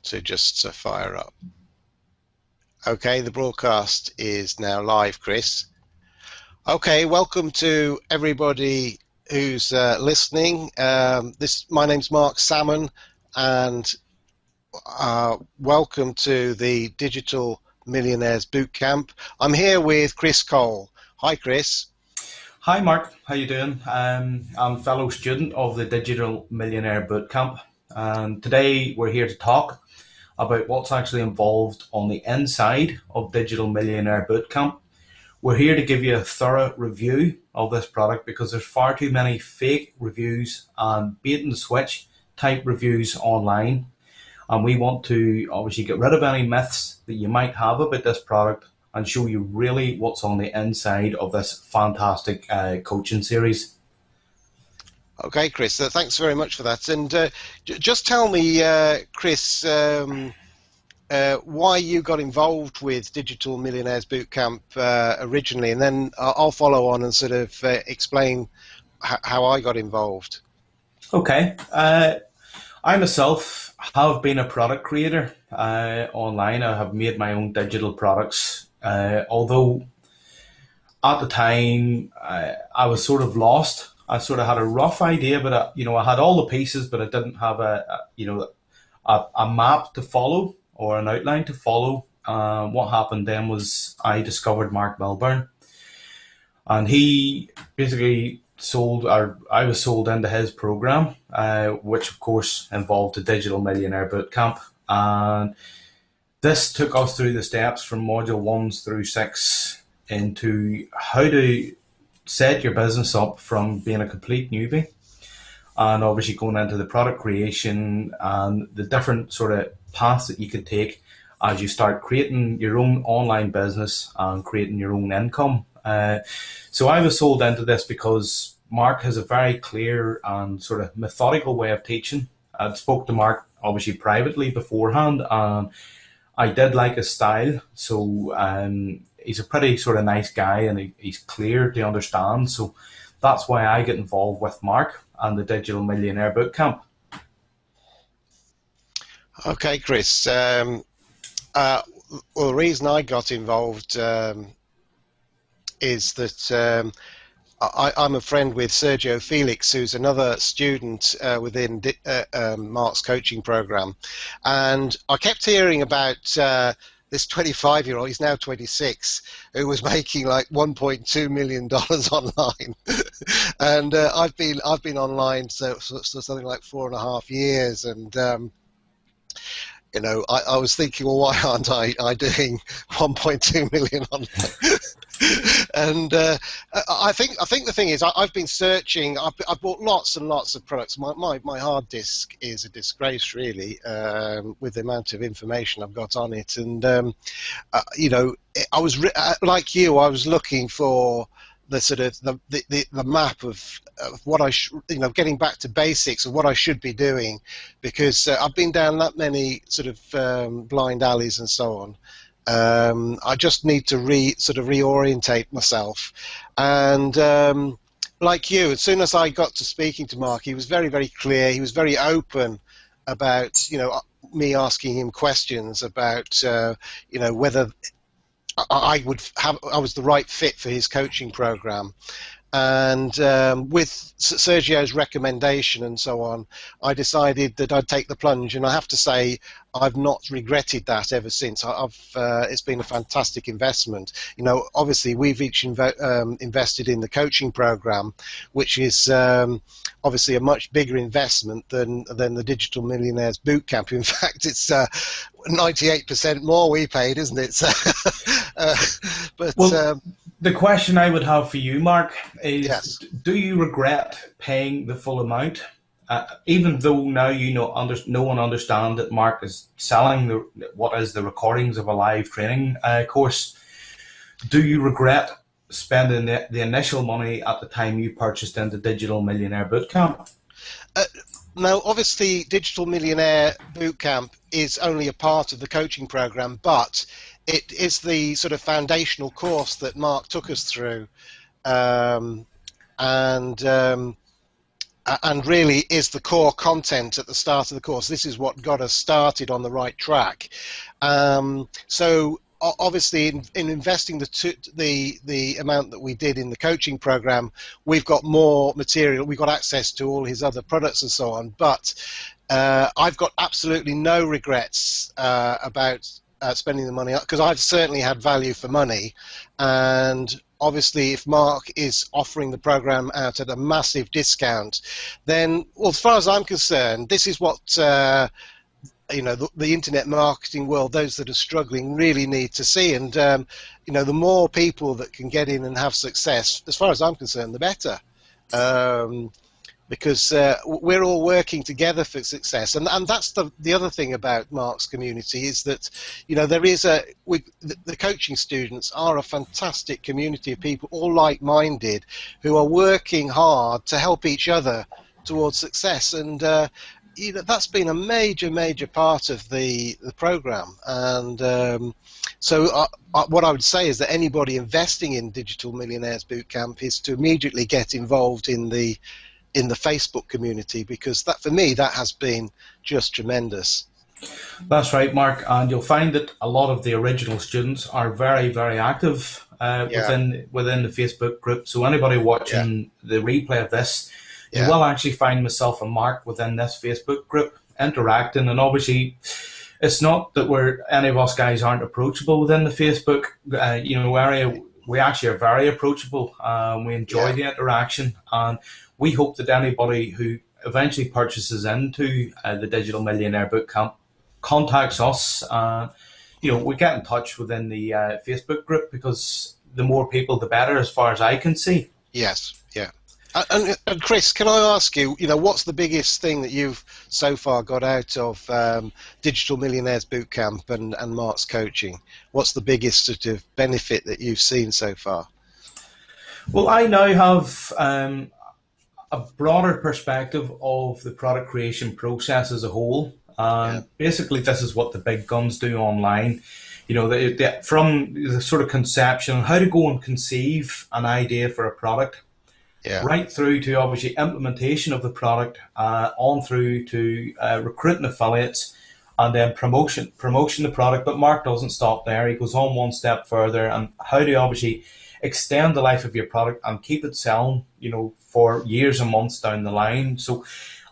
to just fire up. Okay, the broadcast is now live, Chris. Okay, welcome to everybody who's listening. My name's Marc Salmon, and welcome to the Digital Millionaires Bootcamp. I'm here with Chris Cole. Hi, Chris. Hi, Mark. How you doing? I'm a fellow student of the Digital Millionaire Bootcamp, and today we're here to talk about what's actually involved on the inside of Digital Millionaire Bootcamp. We're here to give you a thorough review of this product because there's far too many fake reviews and bait and switch type reviews online, and we want to obviously get rid of any myths that you might have about this product and show you really what's on the inside of this fantastic coaching series. Okay, Chris, thanks very much for that. And just tell me, Chris, why you got involved with Digital Millionaires Bootcamp originally, and then I'll follow on and sort of explain how I got involved. Okay. I myself have been a product creator online. I have made my own digital products, although at the time I was sort of lost. I sort of had a rough idea, but I had all the pieces, but I didn't have a map to follow or an outline to follow. What happened then was I discovered Marc Millburn, and he basically I was sold into his program, which of course involved the Digital Millionaire Bootcamp, and this took us through the steps from module 1 through 6 into how to set your business up from being a complete newbie, and obviously going into the product creation and the different sort of paths that you could take as you start creating your own online business and creating your own income. So I was sold into this because Marc has a very clear and sort of methodical way of teaching. I'd spoke to Marc obviously privately beforehand, and I did like his style. So he's a pretty sort of nice guy, and he's clear to understand. So that's why I get involved with Marc and the Digital Millionaire Bootcamp. Okay, Chris. Well, the reason I got involved is that I'm a friend with Sergio Felix, who's another student within Marc's coaching program, and I kept hearing about this 25-year-old, he's now 26, who was making like $1.2 million online, and I've been online so something like 4.5 years, and I was thinking, well, why aren't I doing 1.2 million online? And I think the thing is, I've been searching. I've bought lots and lots of products. My hard disk is a disgrace, really, with the amount of information I've got on it. And I was like you. I was looking for the sort of the map of what getting back to basics of what I should be doing, because I've been down that many sort of blind alleys and so on. I just need to reorientate myself, and like you, as soon as I got to speaking to Marc, he was very, very clear. He was very open about me asking him questions about whether I was the right fit for his coaching program. And with Sergio's recommendation and so on, I decided that I'd take the plunge, and I have to say I've not regretted that ever since. It's been a fantastic investment. Obviously we've each invested in the coaching program, which is obviously a much bigger investment than the Digital Millionaires Bootcamp. In fact, it's 98% more we paid, isn't it? The question I would have for you, Marc, is yes. Do you regret paying the full amount? Even though now no one understands that Marc is selling what is the recordings of a live training course, do you regret spending the initial money at the time you purchased into Digital Millionaire Bootcamp? Now, obviously, Digital Millionaire Bootcamp is only a part of the coaching program, but it is the sort of foundational course that Marc took us through, and and really is the core content at the start of the course. This is what got us started on the right track. So obviously, in investing the amount that we did in the coaching program, we've got more material. We've got access to all his other products and so on. But I've got absolutely no regrets about spending the money, because I've certainly had value for money. And obviously, if Marc is offering the program out at a massive discount, then, well, as far as I'm concerned, this is what you know, the internet marketing world, those that are struggling, really need to see. And you know, the more people that can get in and have success, as far as I'm concerned, the better. Because we're all working together for success, and that's the other thing about Marc's community, is that, you know, there is the coaching students are a fantastic community of people, all like-minded, who are working hard to help each other towards success. And you know, that's been a major part of the program. And so what I would say is that anybody investing in Digital Millionaires Bootcamp is to immediately get involved in the Facebook community, because that, for me, that has been just tremendous. That's right, Mark, and you'll find that a lot of the original students are very active within the Facebook group. So anybody watching the replay of this, you will actually find myself and Mark within this Facebook group interacting. And obviously, it's not that any of us guys aren't approachable within the Facebook area. We actually are very approachable. We enjoy the interaction, and we hope that anybody who eventually purchases into the Digital Millionaire Bootcamp contacts us. We get in touch within the Facebook group, because the more people, the better, as far as I can see. Yes, yeah. And Chris, can I ask you, what's the biggest thing that you've so far got out of Digital Millionaires Bootcamp and Marc's coaching? What's the biggest sort of benefit that you've seen so far? Well, I now have a broader perspective of the product creation process as a whole. Basically, this is what the big guns do online. From the sort of conception, how to go and conceive an idea for a product, right through to obviously implementation of the product, on through to recruiting affiliates, and then promotion the product. But Marc doesn't stop there. He goes on one step further, and how to obviously extend the life of your product and keep it selling, for years and months down the line. So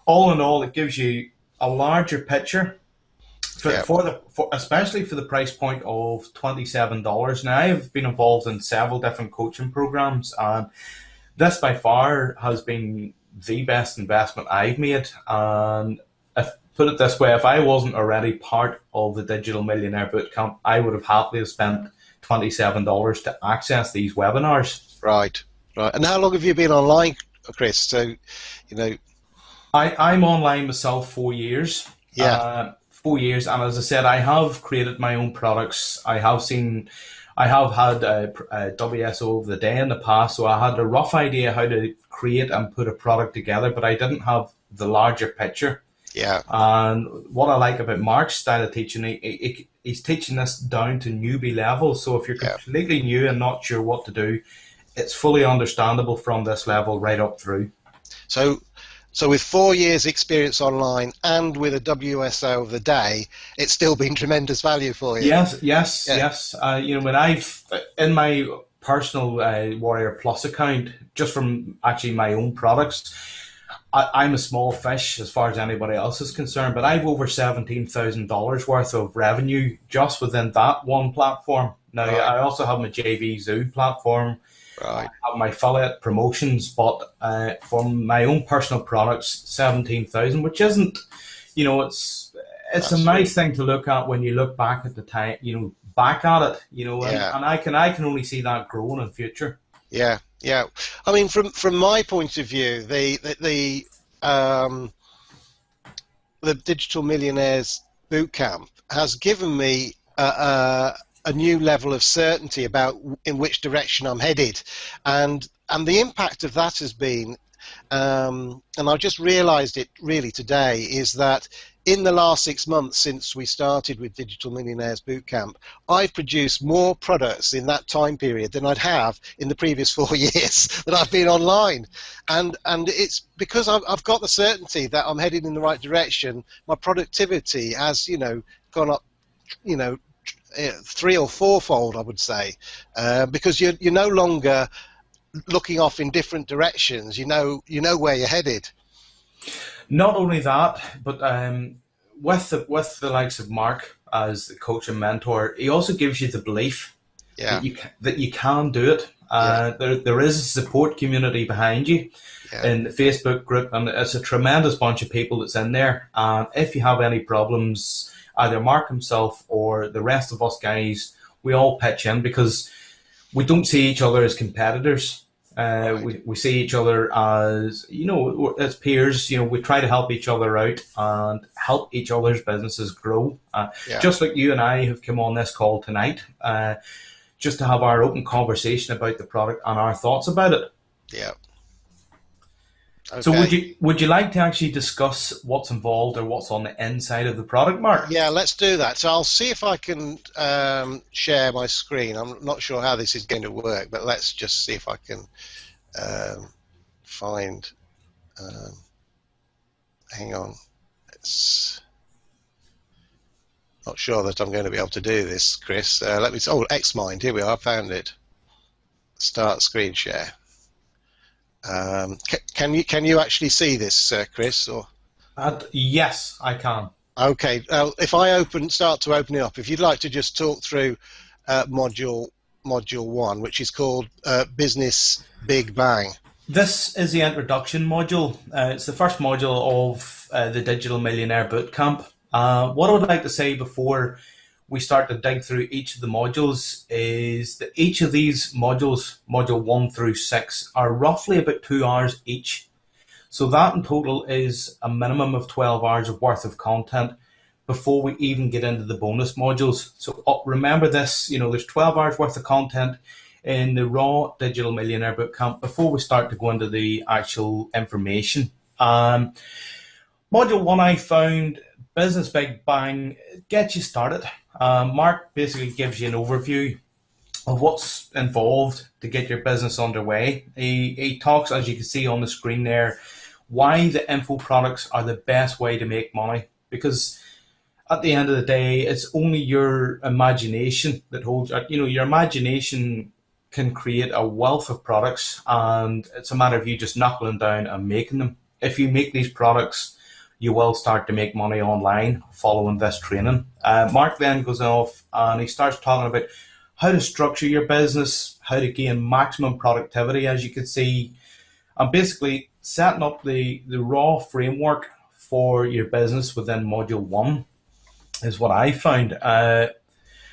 all in all, it gives you a larger picture especially for the price point of $27. Now, I've been involved in several different coaching programs, and this by far has been the best investment I've made. And put it this way, if I wasn't already part of the Digital Millionaire Bootcamp, I would have happily spent $27 to access these webinars. Right. And how long have you been online, Chris? So, I'm online myself 4 years. 4 years, and as I said, I have created my own products. I have had a WSO of the day in the past, so I had a rough idea how to create and put a product together, but I didn't have the larger picture. Yeah. And what I like about Marc's style of teaching, he's teaching this down to newbie level. So if you're completely new and not sure what to do, it's fully understandable from this level right up through. So with 4 years experience online and with a WSO of the day, it's still been tremendous value for you. Yes. When I've, in my personal Warrior Plus account, just from actually my own products, I'm a small fish as far as anybody else is concerned, but I've over $17,000 worth of revenue just within that one platform. Now, I also have my JV Zoo platform. Right. I have my affiliate promotions, but from my own personal products, 17,000, which isn't, it's a nice thing to look at when you look back at the time, back at it, and I can only see that growing in future. Yeah. I mean, from my point of view, the Digital Millionaires Bootcamp has given me a new level of certainty about in which direction I'm headed, and the impact of that has been and I just realised it really today, is that in the last 6 months since we started with Digital Millionaires Bootcamp, I've produced more products in that time period than I'd have in the previous 4 years that I've been online. And it's because I've got the certainty that I'm heading in the right direction. My productivity has, gone up, 3 or 4-fold, I would say, because you're no longer looking off in different directions. You know where you're headed. Not only that, but with the likes of Mark as the coach and mentor, he also gives you the belief that you can do it. There is a support community behind you in the Facebook group, and it's a tremendous bunch of people that's in there. And if you have any problems, either Mark himself or the rest of us guys, we all pitch in, because we don't see each other as competitors. We see each other as, as peers. We try to help each other out and help each other's businesses grow. Just like you and I have come on this call tonight, just to have our open conversation about the product and our thoughts about it. Yeah. Okay. So would you like to actually discuss what's involved or what's on the inside of the product, Mark? Yeah, let's do that. So I'll see if I can share my screen. I'm not sure how this is going to work, but let's just see if I can find. Hang on. It's not sure that I'm going to be able to do this, Chris. Let me. Oh, Xmind. Here we are. I found it. Start screen share. Can you actually see this, Chris? Or yes, I can. Okay. If I start to open it up, if you'd like to just talk through module 1, which is called Business Big Bang. This is the introduction module. It's the first module of the Digital Millionaire Bootcamp. What I would like to say before we start to dig through each of the modules is that each of these modules, module 1 through 6, are roughly about 2 hours each. So that in total is a minimum of 12 hours of worth of content before we even get into the bonus modules. So remember this, there's 12 hours worth of content in the raw Digital Millionaire Bootcamp before we start to go into the actual information. Module 1, I found Business Big Bang, get you started. Mark basically gives you an overview of what's involved to get your business underway. He talks, as you can see on the screen there, why the info products are the best way to make money. Because at the end of the day, it's only your imagination that holds, your imagination can create a wealth of products, and it's a matter of you just knuckling down and making them. If you make these products, you will start to make money online following this training. Mark then goes off and he starts talking about how to structure your business, how to gain maximum productivity, as you can see, and basically setting up the raw framework for your business within module 1 is what I found.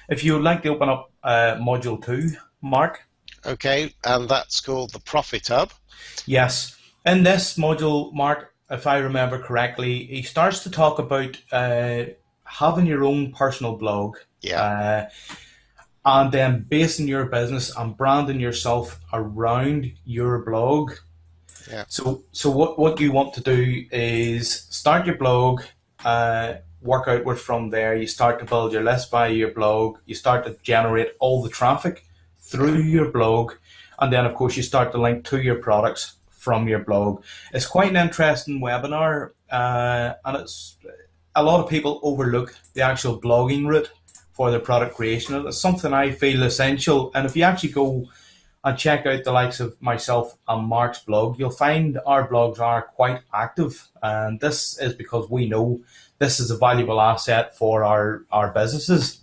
If you would like to open up module 2, Mark. Okay, and that's called the Profit Hub. Yes. In this module, Mark, if I remember correctly, he starts to talk about having your own personal blog. And then basing your business and branding yourself around your blog. Yeah. So what you want to do is start your blog, work outward from there. You start to build your list via your blog. You start to generate all the traffic through your blog. And then, of course, you start to link to your products from your blog. It's quite an interesting webinar, and it's a lot of people overlook the actual blogging route for their product creation, and it's something I feel essential. And if you actually go and check out the likes of myself and Mark's blog, you'll find our blogs are quite active, and this is because we know this is a valuable asset for our businesses.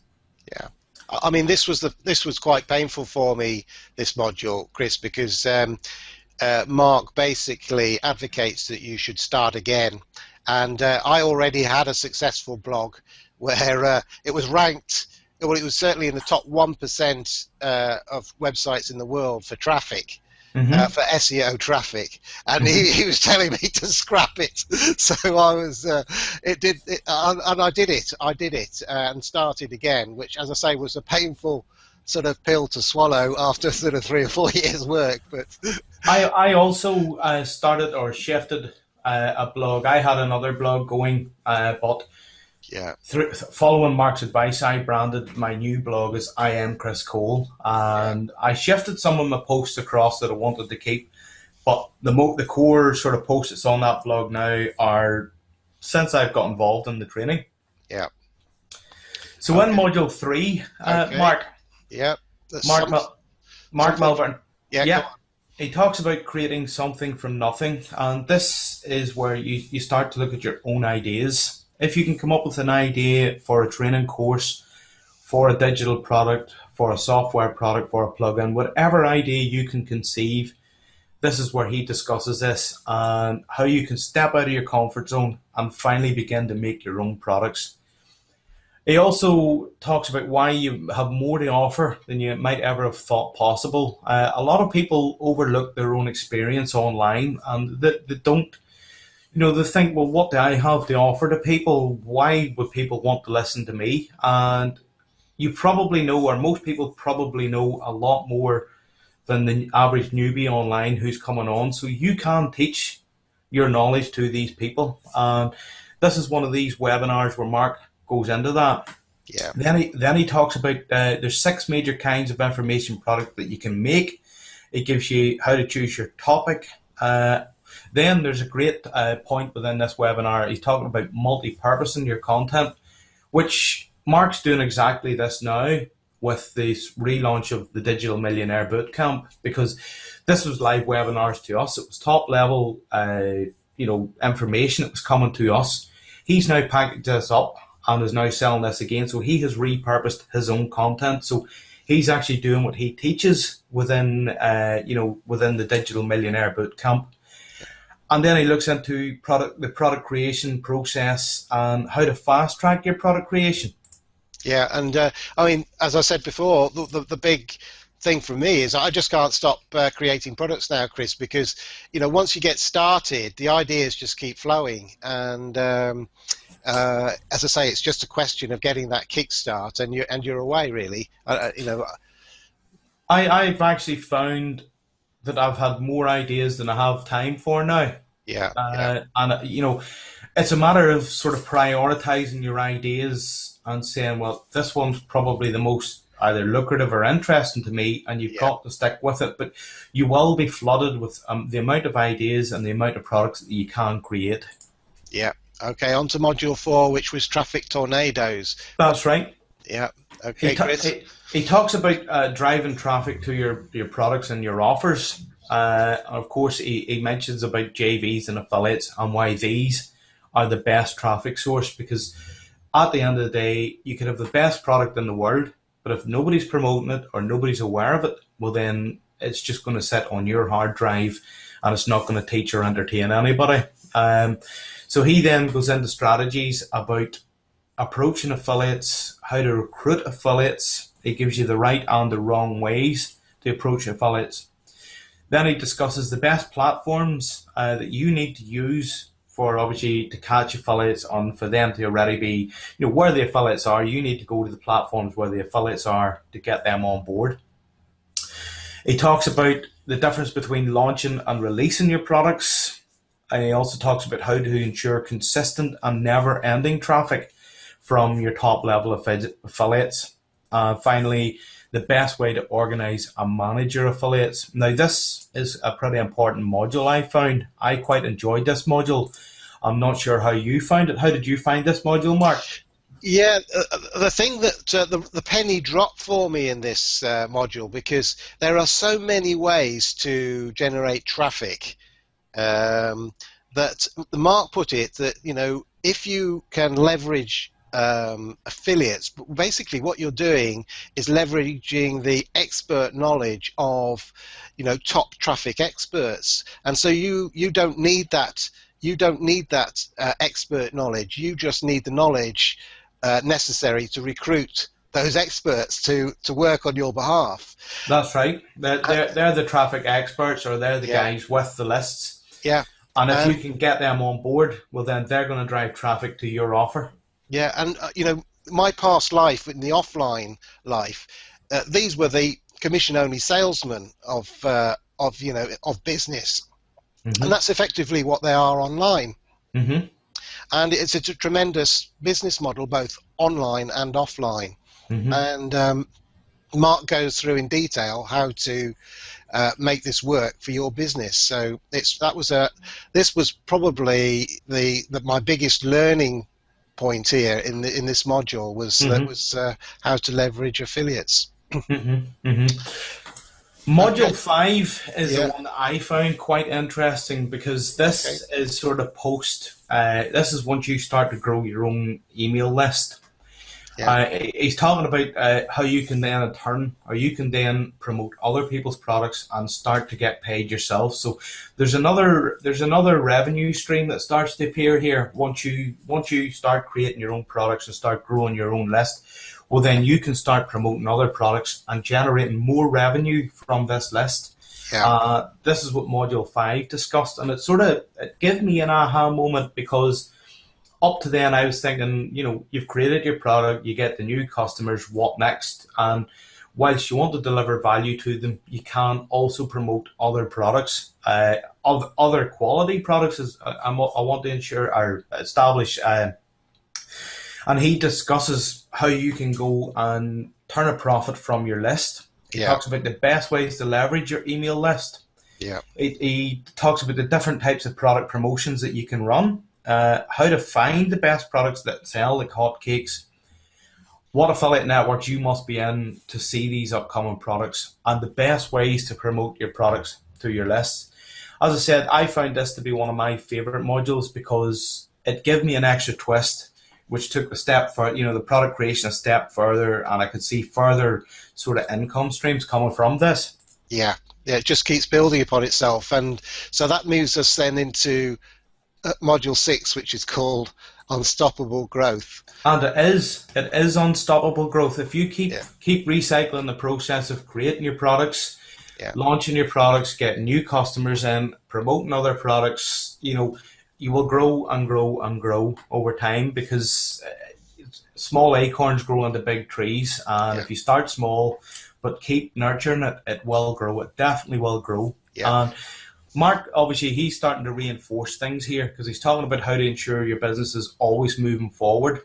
Yeah. I mean, this was quite painful for me, this module, Chris, because Mark basically advocates that you should start again, and I already had a successful blog where it was ranked, well, it was certainly in the top 1% of websites in the world for traffic, for SEO traffic, and he was telling me to scrap it. So I was, and I did it, and started again, which, as I say, was a painful sort of pill to swallow after sort of 3 or 4 years work. But I also started or shifted a blog. I had another blog going, but yeah, following Mark's advice, I branded my new blog as I am Chris Cole, and I shifted some of my posts across that I wanted to keep. But the core sort of posts that's on that blog now are since I've got involved in the training. yeah. So in module 3, Mark, yeah, Marc Millburn, yeah, he talks about creating something from nothing, and this is where you start to look at your own ideas. If you can come up with an idea for a training course, for a digital product, for a software product, for a plugin, whatever idea you can conceive, this is where he discusses this and how you can step out of your comfort zone and finally begin to make your own products. He also talks about why you have more to offer than you might ever have thought possible. A lot of people overlook their own experience online, and they don't, they think, well, what do I have to offer to people? Why would people want to listen to me? And you probably know, or most people probably know, a lot more than the average newbie online who's coming on. So you can teach your knowledge to these people. And this is one of these webinars where Mark goes into that. Yeah. Then he talks about there's 6 major kinds of information product that you can make. It gives you how to choose your topic. Then there's a great point within this webinar. He's talking about multi-purposing your content, which Mark's doing exactly this now with this relaunch of the Digital Millionaire Bootcamp, because this was live webinars to us. It was top level, information that was coming to us. He's now packaged this up and is now selling this again. So he has repurposed his own content. So he's actually doing what he teaches within the Digital Millionaire Bootcamp. And then he looks into the product creation process and how to fast track your product creation. Yeah, and as I said before, the big thing for me is I just can't stop creating products now, Chris, because once you get started, the ideas just keep flowing, and as I say, it's just a question of getting that kickstart, and you're away really. I've actually found that I've had more ideas than I have time for now. Yeah. And it's a matter of sort of prioritizing your ideas and saying, well, this one's probably the most either lucrative or interesting to me, and you've got to stick with it. But you will be flooded with the amount of ideas and the amount of products that you can create. Yeah. Okay, on to module 4, which was traffic tornadoes. That's right. Yeah. Okay, Chris. He talks about driving traffic to your products and your offers. Of course, he mentions about JVs and affiliates and why these are the best traffic source, because at the end of the day, you could have the best product in the world, but if nobody's promoting it or nobody's aware of it, well, then it's just going to sit on your hard drive and it's not going to teach or entertain anybody. So he then goes into strategies about approaching affiliates, how to recruit affiliates. He gives you the right and the wrong ways to approach affiliates. Then he discusses the best platforms that you need to use for obviously to catch affiliates on, for them to already be, where the affiliates are. You need to go to the platforms where the affiliates are to get them on board. He talks about the difference between launching and releasing your products. And he also talks about how to ensure consistent and never-ending traffic from your top-level affiliates. Finally, the best way to organize and manage your affiliates. Now, this is a pretty important module I found. I quite enjoyed this module. I'm not sure how you found it. How did you find this module, Mark? Yeah, the thing that the penny dropped for me in this module, because there are so many ways to generate traffic, that Mark put it that, if you can leverage affiliates, but basically what you're doing is leveraging the expert knowledge of top traffic experts, and so you don't need that expert knowledge. You just need the knowledge necessary to recruit those experts to work on your behalf. That's right. They're the traffic experts, or they're the guys with the lists. Yeah. And if you can get them on board, well, then they're going to drive traffic to your offer. Yeah, and my past life in the offline life, these were the commission-only salesmen of business, and that's effectively what they are online. And it's a tremendous business model, both online and offline. And Mark goes through in detail how to make this work for your business. So this was probably my biggest learning point here in this module was how to leverage affiliates. Module 5 is the one that I found quite interesting, because this is sort of this is once you start to grow your own email list. He's talking about how you can then you can then promote other people's products and start to get paid yourself. So there's another revenue stream that starts to appear here once you start creating your own products and start growing your own list. Well, then you can start promoting other products and generating more revenue from this list. This is what Module 5 discussed, and it gave me an aha moment, because up to then I was thinking, you've created your product, you get the new customers, what next? And whilst you want to deliver value to them, you can also promote other products, other quality products, I want to ensure are established. And he discusses how you can go and turn a profit from your list. He talks about the best ways to leverage your email list. He talks about the different types of product promotions that you can run, how to find the best products that sell like hotcakes, what affiliate networks you must be in to see these upcoming products, and the best ways to promote your products to your list. As I said, I found this to be one of my favorite modules, because it gave me an extra twist, which took the product creation a step further, and I could see further sort of income streams coming from this. It just keeps building upon itself. And so that moves us then into Module 6, which is called Unstoppable Growth. And it is unstoppable growth. If you keep recycling the process of creating your products, launching your products, getting new customers in, promoting other products, you will grow and grow and grow over time, because small acorns grow into big trees. And if you start small but keep nurturing it, it will grow. It definitely will grow. And Mark, obviously, he's starting to reinforce things here, because he's talking about how to ensure your business is always moving forward,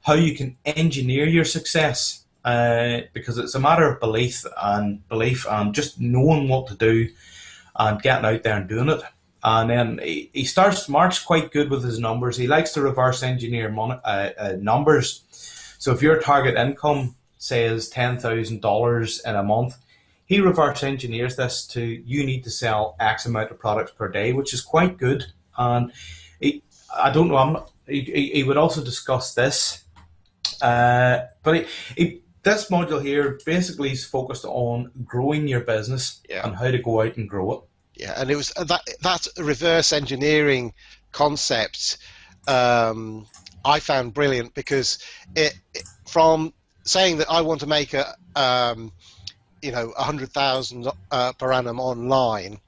how you can engineer your success, because it's a matter of belief and just knowing what to do and getting out there and doing it. And then Mark's quite good with his numbers. He likes to reverse engineer numbers. So if your target income, say, is $10,000 in a month, he reverse engineers this to, you need to sell X amount of products per day, which is quite good. And he would also discuss this. But this module here basically is focused on growing your business and how to go out and grow it. And it was that reverse engineering concept I found brilliant, because from saying that I want to make $100,000 per annum online,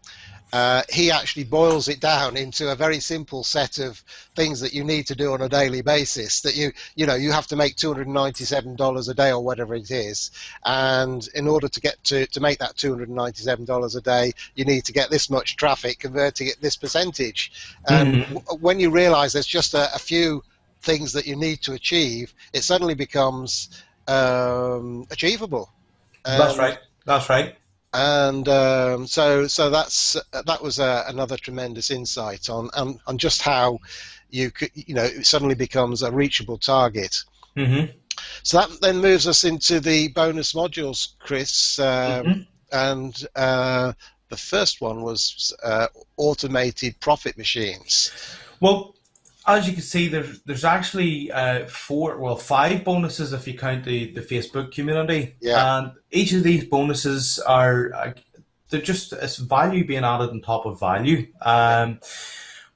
he actually boils it down into a very simple set of things that you need to do on a daily basis. That you have to make $297 a day or whatever it is, and in order to get to make that $297 a day, you need to get this much traffic, converting at this percentage. And when you realize there's just a few things that you need to achieve, it suddenly becomes achievable. That's right. And so that was another tremendous insight on just how you could, it suddenly becomes a reachable target. So that then moves us into the bonus modules, Chris. And the first one was automated profit machines. Well, as you can see, there's actually 5 bonuses if you count the Facebook community. And each of these bonuses it's value being added on top of value.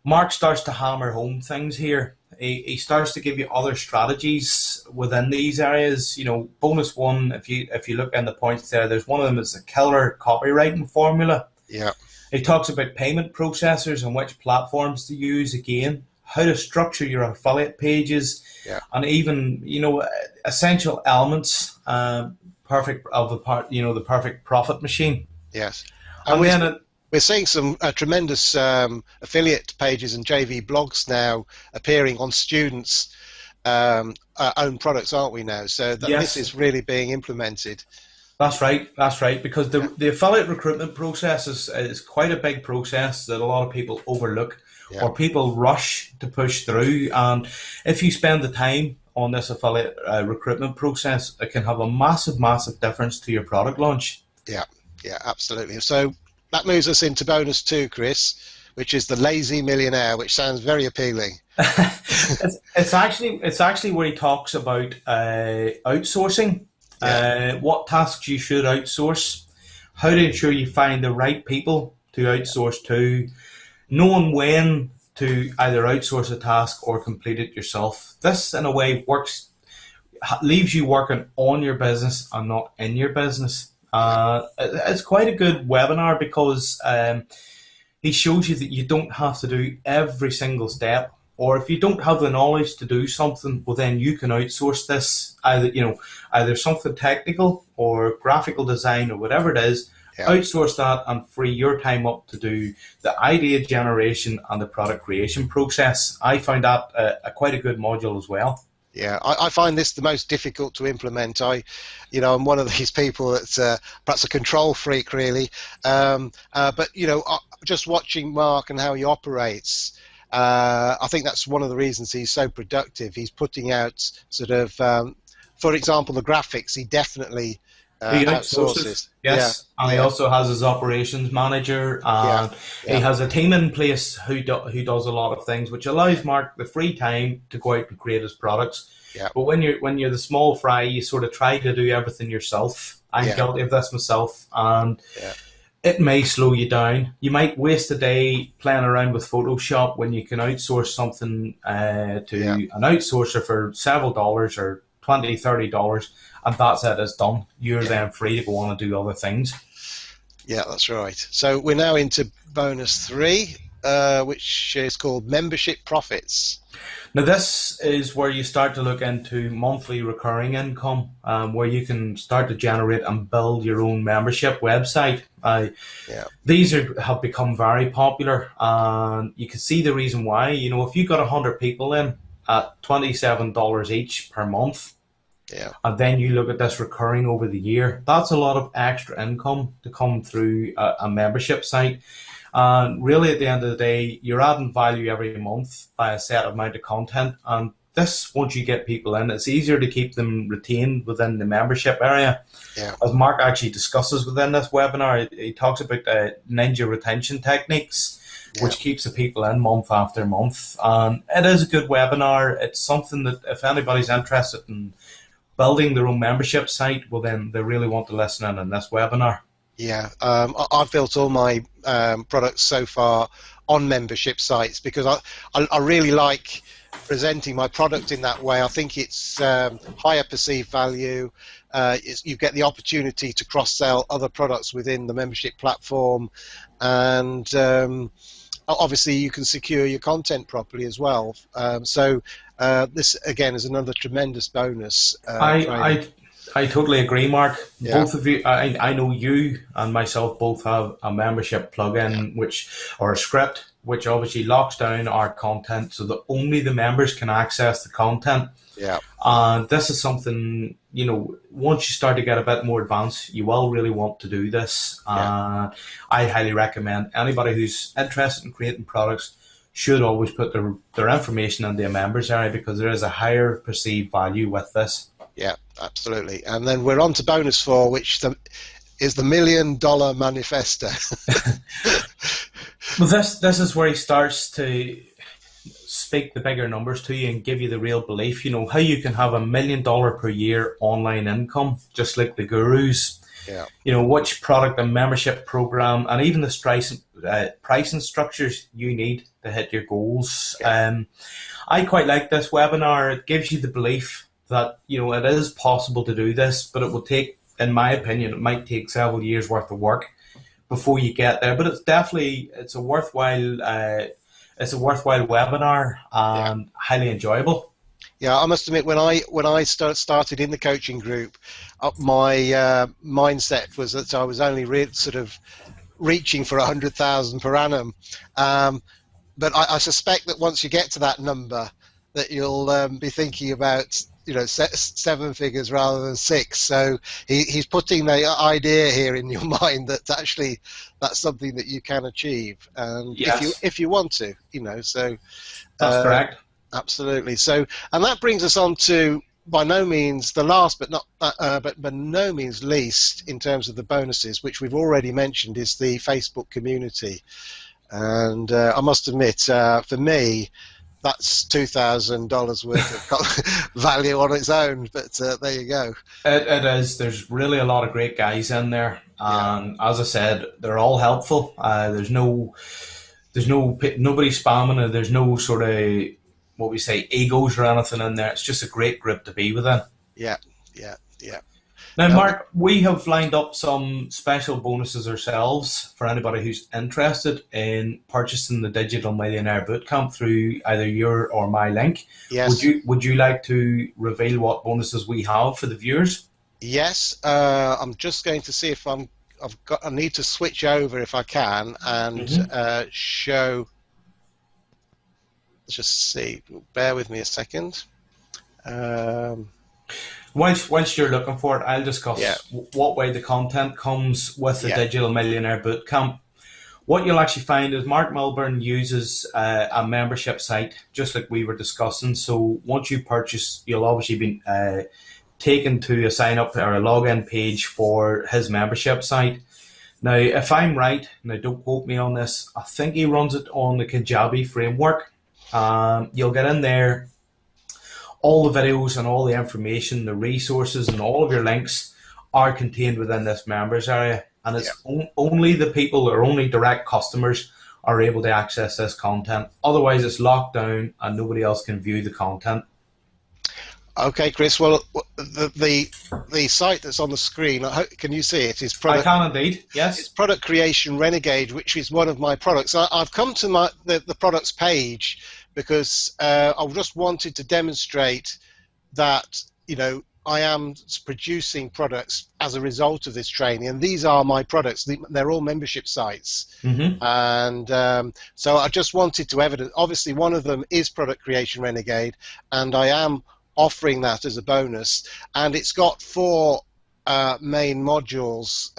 Mark starts to hammer home things here. He starts to give you other strategies within these areas. Bonus 1, if you look in the points there's one of them is a killer copywriting formula. He talks about payment processors and which platforms to use again. how to structure your affiliate pages, and even essential elements, perfect of the part, the perfect profit machine. Yes, and then we're seeing some tremendous affiliate pages and JV blogs now appearing on students' own products, aren't we now? So this is really being implemented. That's right, because the affiliate recruitment process is quite a big process that a lot of people overlook, or people rush to push through. And if you spend the time on this affiliate recruitment process, it can have a massive difference to your product launch. Yeah, absolutely. So that moves us into bonus 2, Chris, which is the lazy millionaire, which sounds very appealing. It's actually where he talks about outsourcing. What tasks you should outsource, how to ensure you find the right people to outsource to, knowing when to either outsource a task or complete it yourself. This, in a way, leaves you working on your business and not in your business. It's quite a good webinar because he shows you that you don't have to do every single step. Or if you don't have the knowledge to do something, well, then you can outsource this, either something technical or graphical design or whatever it is. Outsource that and free your time up to do the idea generation and the product creation process. I find that quite a good module as well. Yeah, I find this the most difficult to implement. I'm one of these people that's perhaps a control freak, really. But just watching Mark and how he operates, I think that's one of the reasons he's so productive. He's putting out sort of, for example, the graphics. He definitely outsources. Yes, and he also has his operations manager, and he has a team in place who does a lot of things, which allows Mark the free time to go out and create his products. But when you're the small fry, you sort of try to do everything yourself. I'm guilty of this myself, and it may slow you down. You might waste a day playing around with Photoshop when you can outsource something to an outsourcer for several dollars or $20, $30, and that's it, it's done. You're then free to go on and do other things. Yeah, that's right. So we're now into bonus 3, which is called membership profits. Now this is where you start to look into monthly recurring income, where you can start to generate and build your own membership website. These have become very popular, and you can see the reason why. If you got 100 people in at $27 each per month, and then you look at this recurring over the year, that's a lot of extra income to come through a membership site. And really, at the end of the day, you're adding value every month by a set amount of content. And this, once you get people in, it's easier to keep them retained within the membership area. As Mark actually discusses within this webinar, he talks about ninja retention techniques, which keeps the people in month after month. And it is a good webinar. It's something that if anybody's interested in building their own membership site, well, then they really want to listen in this webinar. I've built all my products so far on membership sites because I really like presenting my product in that way. I think it's higher perceived value. You get the opportunity to cross-sell other products within the membership platform, and obviously you can secure your content properly as well. So this, again, is another tremendous bonus. I totally agree, Mark. Both of you, I know you and myself both have a membership plugin, or a script, which obviously locks down our content so that only the members can access the content. And this is something, once you start to get a bit more advanced, you will really want to do this. I highly recommend anybody who's interested in creating products should always put their information in the members area, because there is a higher perceived value with this. Yeah, absolutely. And then we're on to bonus 4, which is the $1 Million Manifesto. Well, this is where he starts to speak the bigger numbers to you and give you the real belief, how you can have $1 million per year online income, just like the gurus. Which product and membership program and even the pricing structures you need to hit your goals. I quite like this webinar. It gives you the belief that it is possible to do this, but it will take, in my opinion, it might take several years worth of work before you get there. But it's a worthwhile it's a worthwhile webinar Yeah. and highly enjoyable. Yeah, I must admit, when I started in the coaching group, my mindset was that I was only sort of reaching for 100,000 per annum. But I suspect that once you get to that number, that you'll be thinking about, you know, seven figures rather than six. So he's putting the idea here in your mind that actually that's something that you can achieve, and Yes, if you want to, you know. So that's uh, correct. absolutely. So, and that brings us on to, by no means the last, but not but by no means least in terms of the bonuses, which we've already mentioned, is the Facebook community. And I must admit, for me, that's $2,000 worth of value on its own. But there you go. It is. There's really a lot of great guys in there, Yeah, and as I said, they're all helpful. Nobody spamming, and there's no sort of what we say egos or anything in there. It's just a great group to be within. yeah, yeah, yeah. Now, No, Mark, we have lined up some special bonuses ourselves for anybody who's interested in purchasing the Digital Millionaire Bootcamp through either your or my link. Would yes, you like to reveal what bonuses we have for the viewers? yes. I'm just going to see if I need to switch over if I can and Mm-hmm. show. Let's just see. Bear with me a second. Um, Once you're looking for it, I'll yeah, discuss what way the content comes with the yeah, Digital Millionaire Bootcamp. What you'll actually find is Marc Millburn uses a membership site, just like we were discussing. So once you purchase, you'll obviously be taken to a sign up or a login page for his membership site. Now, if I'm right, now don't quote me on this, I think he runs it on the Kajabi framework. You'll get in there, all the videos and all the information, the resources and all of your links are contained within this members area. And yeah. it's only the people or only direct customers are able to access this content. Otherwise, it's locked down and nobody else can view the content. Okay, Chris. Well, the site that's on the screen, can you see it? Is I product. can indeed, It's yes. product creation Renegade, which is one of my products. I've come to the products page because I just wanted to demonstrate that, you know, I am producing products as a result of this training, and these are my products. They're all membership sites, Mm-hmm. and so I just wanted to evidence. Obviously, one of them is product creation Renegade, and I am offering that as a bonus, and it's got four main modules.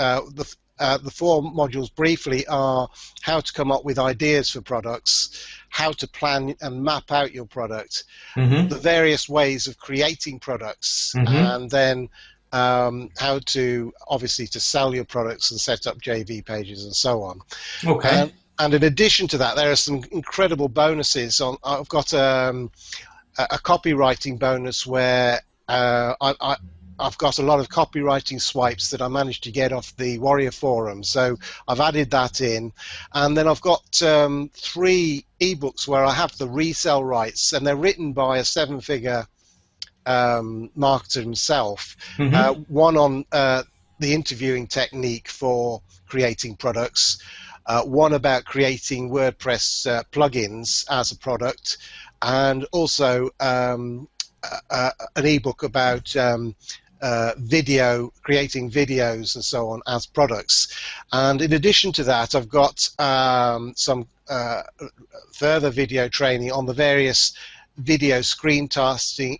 The four modules briefly are how to come up with ideas for products, how to plan and map out your product, Mm-hmm. the various ways of creating products, Mm-hmm. and then how to obviously to sell your products and set up JV pages and so on. Okay. And in addition to that, there are some incredible bonuses. I've got a copywriting bonus where I've got a lot of copywriting swipes that I managed to get off the Warrior Forum, so I've added that in. And then I've got 3 ebooks where I have the resell rights, and they're written by a 7-figure marketer himself. Mm-hmm. One on the interviewing technique for creating products, one about creating WordPress plugins as a product, and also an ebook about creating videos and so on as products. And in addition to that, I've got some further video training on the various video screencasting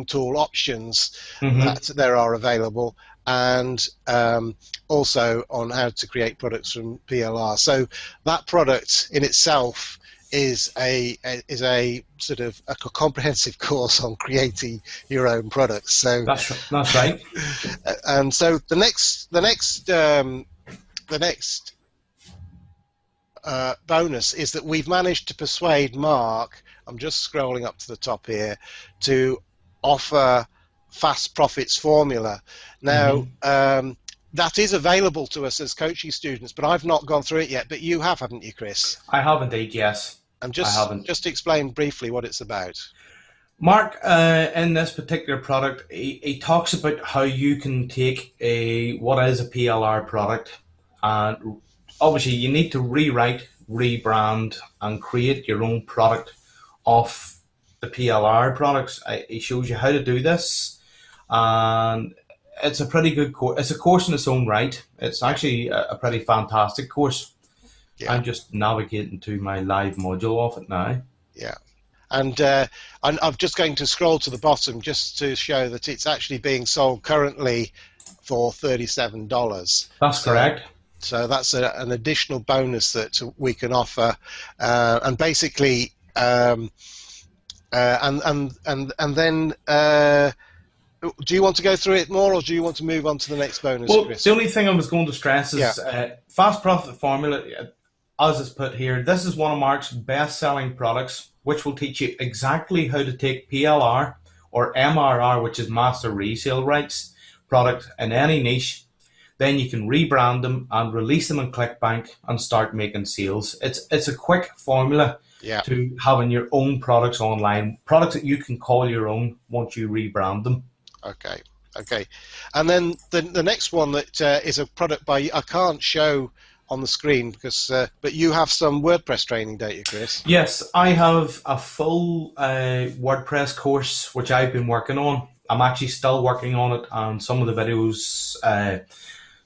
tool options Mm-hmm. that there are available, and also on how to create products from PLR. So that product in itself is a sort of a comprehensive course on creating your own products. So That's right. and so the next bonus is that we've managed to persuade Mark, I'm just scrolling up to the top here, to offer fast profits formula. Now, Mm-hmm. that is available to us as coaching students, but I've not gone through it yet. But you have, haven't you, Chris? I have indeed, yes. And I haven't. just explain briefly what it's about. Mark, in this particular product, he talks about how you can take what is a PLR product, and obviously you need to rewrite rebrand and create your own product off the PLR products. He shows you how to do this, and it's a pretty good course. It's a course in its own right. It's actually a pretty fantastic course. Yeah. I'm just navigating to my live module of it now. Yeah. And I'm just going to scroll to the bottom just to show that it's actually being sold currently for $37. That's correct. So that's an additional bonus that we can offer, and basically, and then. Do you want to go through it more, or do you want to move on to the next bonus, well, Chris? The only thing I was going to stress is fast profit formula. As is put here, this is one of Marc's best-selling products, which will teach you exactly how to take PLR or MRR, which is master resale rights, product in any niche. Then you can rebrand them and release them in ClickBank and start making sales. It's a quick formula to having your own products online, products that you can call your own once you rebrand them. Okay. And then the next one that is a product by, I can't show on the screen because, but you have some WordPress training, don't you, Chris? Yes, I have a full WordPress course which I've been working on. I'm actually still working on it, and some of the videos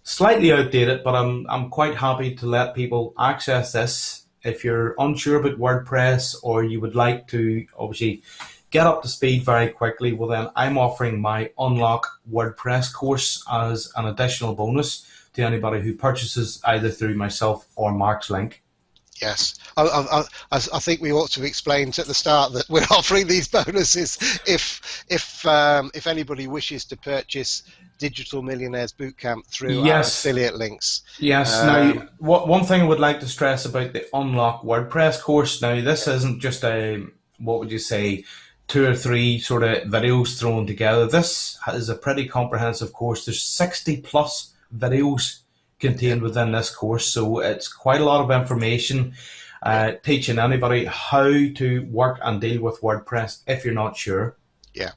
slightly outdated, but I'm quite happy to let people access this. If you're unsure about WordPress or you would like to obviously get up to speed very quickly, well then I'm offering my Unlock WordPress course as an additional bonus to anybody who purchases either through myself or Marc's link. Yes, I think we ought to explain at the start that we're offering these bonuses if anybody wishes to purchase Digital Millionaires Bootcamp through our affiliate links. Yes. Now, one thing I would like to stress about the Unlock WordPress course. Now, this isn't just a, what would you say, 2 or 3 sort of videos thrown together. This is a pretty comprehensive course. There's 60 plus videos contained within this course, so it's quite a lot of information teaching anybody how to work and deal with WordPress if you're not sure. Yeah,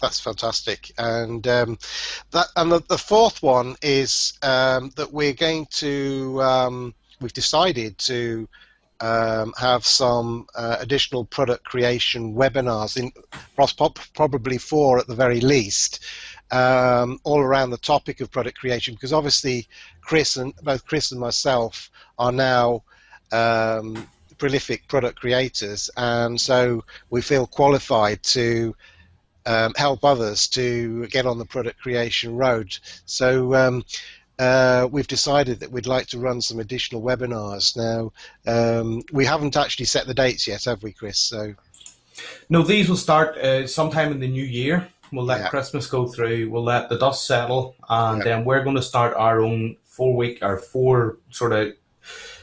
that's fantastic. And the fourth one is that we're going to we've decided to have some additional product creation webinars, probably 4 at the very least, all around the topic of product creation, because obviously both Chris and myself are now prolific product creators, and so we feel qualified to help others to get on the product creation road. So we've decided that we'd like to run some additional webinars. Now, we haven't actually set the dates yet, have we, Chris? So, no, these will start sometime in the new year. We'll let Christmas go through, we'll let the dust settle, and then we're going to start our own 4-week or 4 sort of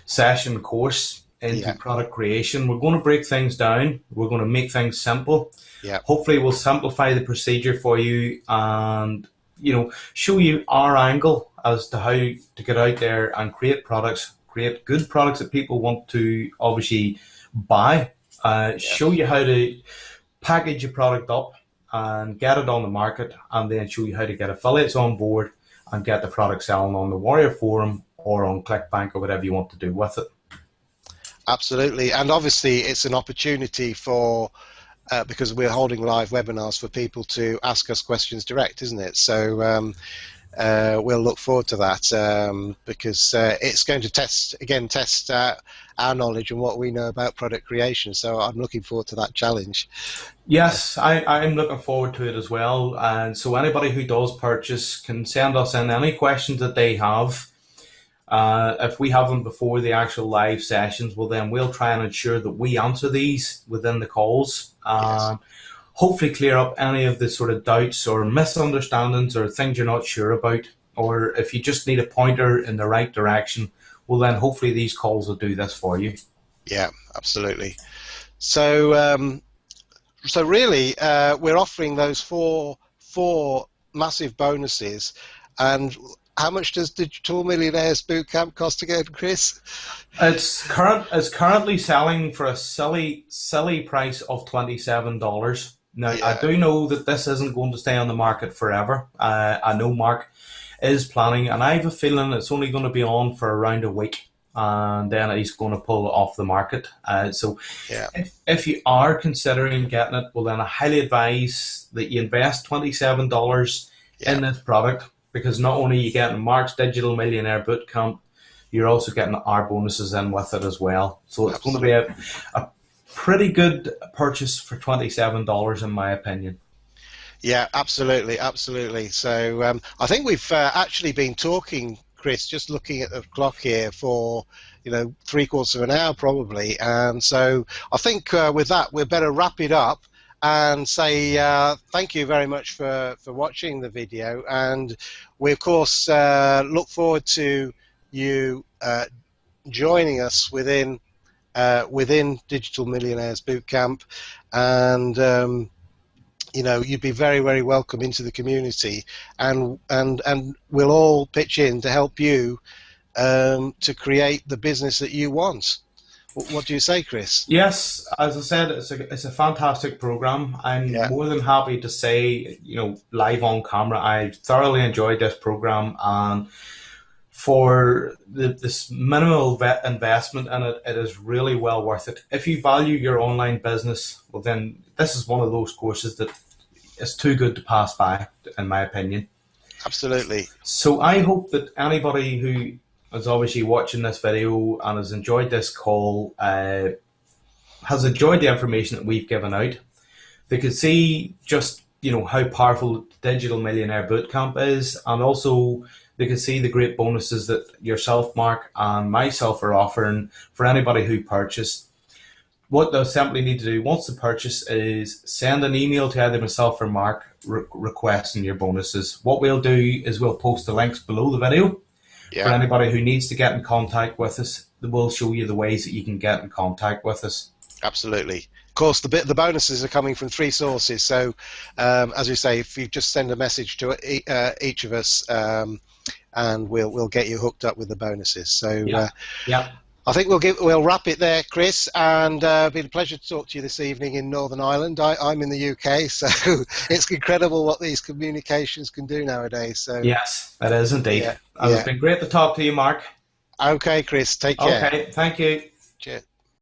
session course into product creation. We're going to break things down. We're going to make things simple. Hopefully we'll simplify the procedure for you and, you know, show you our angle as to how to get out there and create products, create good products that people want to obviously buy, show you how to package your product up and get it on the market, and then show you how to get affiliates on board and get the product selling on the Warrior Forum or on ClickBank or whatever you want to do with it. Absolutely, and obviously it's an opportunity for, because we're holding live webinars, for people to ask us questions direct, isn't it? So we'll look forward to that, because it's going to test our knowledge and what we know about product creation. So I'm looking forward to that challenge. Yes, I'm looking forward to it as well. And so anybody who does purchase can send us in any questions that they have. If we have them before the actual live sessions, well then we'll try and ensure that we answer these within the calls. Hopefully clear up any of the sort of doubts or misunderstandings or things you're not sure about, or if you just need a pointer in the right direction, well then hopefully these calls will do this for you. Yeah, absolutely. So so really we're offering those four massive bonuses. And how much does Digital Millionaires Bootcamp cost again, Chris? It's currently selling for a silly price of $27. Now, I do know that this isn't going to stay on the market forever. I know Marc is planning, and I have a feeling it's only going to be on for around a week. and then he's going to pull it off the market. So Yeah, if you are considering getting it, well, then I highly advise that you invest $27 yeah, in this product, because not only are you getting Mark's Digital Millionaire Bootcamp, you're also getting our bonuses in with it as well. So it's going to be absolutely. a pretty good purchase for $27, in my opinion. Yeah, absolutely, absolutely. So I think we've actually been talking, Chris, just looking at the clock here for, three-quarters of an hour probably. And so I think with that, we'd better wrap it up and say thank you very much for watching the video. And we, of course, look forward to you joining us within Digital Millionaires Bootcamp. And you'd be very, very welcome into the community, and we'll all pitch in to help you to create the business that you want. What do you say, Chris? Yes, as I said, it's a fantastic program. I'm Yeah, more than happy to say, live on camera, I thoroughly enjoyed this program, and for this minimal investment in it, it is really well worth it. If you value your online business, well, then this is one of those courses that is too good to pass by, in my opinion. absolutely. So I hope that anybody who is obviously watching this video and has enjoyed this call has enjoyed the information that we've given out. They could see just how powerful Digital Millionaire Bootcamp is, and also they could see the great bonuses that yourself, Mark, and myself are offering for anybody who purchased. What they'll simply need to do once the purchase is send an email to either myself or Mark requesting your bonuses. What we'll do is we'll post the links below the video for Yeah, anybody who needs to get in contact with us. We'll show you the ways that you can get in contact with us. absolutely. Of course, the bonuses are coming from three sources. So, as we say, if you just send a message to each of us, and we'll get you hooked up with the bonuses. So. Yeah, yeah. I think we'll wrap it there, Chris, and it's been a pleasure to talk to you this evening in Northern Ireland. I'm in the UK, so it's incredible what these communications can do nowadays. So Yes, it is indeed. yeah, And yeah. it's been great to talk to you, Mark. Okay, Chris, take care. Okay, thank you. Cheers.